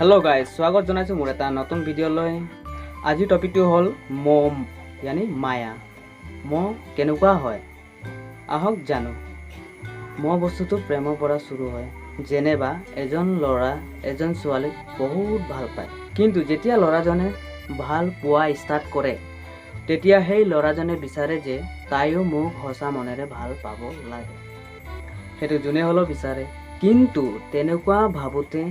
hello guys स्वागत जनाइছো মোৰ এটা নতুন ভিডিও লৈ আজি টপিকটো হল মম यानी মায়া মহ কেনেকুৱা হয় আহক জানো মহ বস্তুটো প্ৰেমৰ পৰা শুৰু হয় জেনেবা এজন লৰা এজন ছোৱালীক বহুত ভাল পায় কিন্তু যেতিয়া লৰাজনে ভাল পোৱা ষ্টাৰ্ট কৰে তেতিয়া সেই লৰাজনে বিচাৰে যে তাইও মোক হসা মনেৰে ভাল পাব লাগে হেতু জুনে হলো বিচাৰে কিন্তু তেনেকুৱা ভাবুতে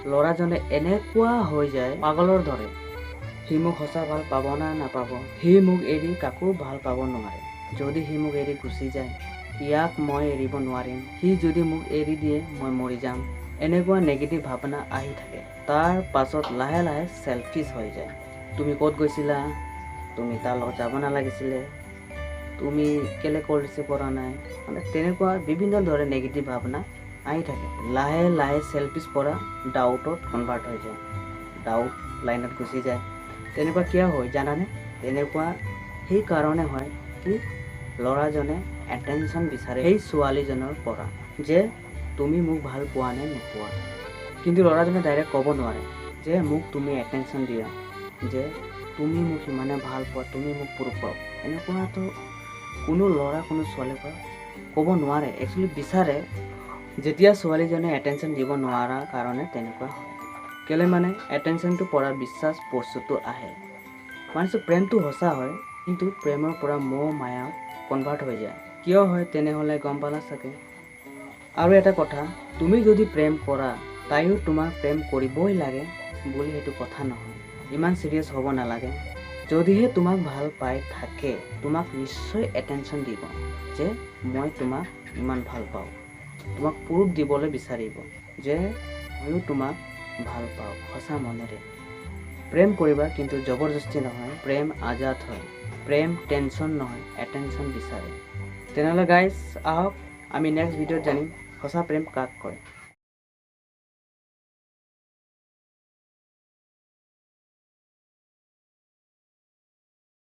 লৰাজনে এনেকুৱা হৈ যায় পাগলৰ দৰে হি মোক হসা ভাল পাব না নাপাব হি মোক এৰি কাকো ভাল পাব নোৱাৰে যদি হি মোক এৰি গুচি যায় ইয়াক মই এৰিব নোৱাৰিম হি যদি মোক এৰি দিয়ে মই মৰি যাম এনেকুৱা নেগেটিভ ভাৱনা আহি থাকে তাৰ পাছত লাহে লাহে সেলফিশ হৈ যায় তুমি ক'ত গৈছিলা তুমি তাৰ লগত যাব নালাগিছিলে তুমি কেলে কল ৰিচিভ কৰা নাই মানে তেনেকুৱা বিভিন্ন ধৰণৰ নেগেটিভ ভাৱনা আহি থাকে লাহে লাহে সেলফিশ পৰা ডাউটত কনভাৰ্ট হৈ যায় ডাউট লাইনত গুচি যায় তেনেকুৱা কিয় হয় জানানে তেনেকুৱা সেই কাৰণে হয় কি লৰাজনে এটেনশন বিচাৰে সেই ছোৱালীজনৰ পৰা যে তুমি মোক ভাল পোৱা নে নোপোৱা কিন্তু লৰাজনে ডাইৰেক্ট ক'ব নোৱাৰে যে মোক তুমি এটেনশন দিয়া যে তুমি মোক ইমানে ভাল পোৱা তুমি মোক পুৰপাও এনেকুৱাটো কোনো লৰা কোনো ছোৱালীৰ পৰা ক'ব নোৱাৰে একচুৱেলি বিচাৰে যেতিয়া ছোৱালীজনে এটেনশন দিব নোৱাৰা কাৰণে তেনেকুৱা হয় কেলে মানে এটেনশনটো পৰা বিশ্বাস বস্তুটো আহে মানে প্ৰেমটো হসা হয় কিন্তু প্ৰেমৰ পৰা মোহ মায়া কনভাৰ্ট হৈ যায় কিয় হয় তেনেহলে গম পালা চাগে আৰু এটা কথা তুমি যদি প্ৰেম কৰা তাইও তোমাক প্ৰেম কৰিবই লাগে বুলি সেইটো কথা নহয় ইমান সিৰিয়াস হ'ব নালাগে যদিহে তোমাক ভাল পাই থাকে তোমাক নিশ্চয় এটেনশন দিব যে মই তোমাক ইমান ভাল পাওঁ তোমাক প্ৰুফ দিবলৈ বিচাৰিব যে ময়ো তোমাক ভাল পাওঁ হসা মনেৰে প্ৰেম কৰিবা কিন্তু জবৰদস্তি নহয় প্ৰেম আজাদ হয় প্ৰেম টেনশন নহয় এটেনশন বিচাৰে তেনেহলে গাইস আহক আমি নেক্সট ভিডিঅ'ত জানিম হসা প্ৰেম কাক কয়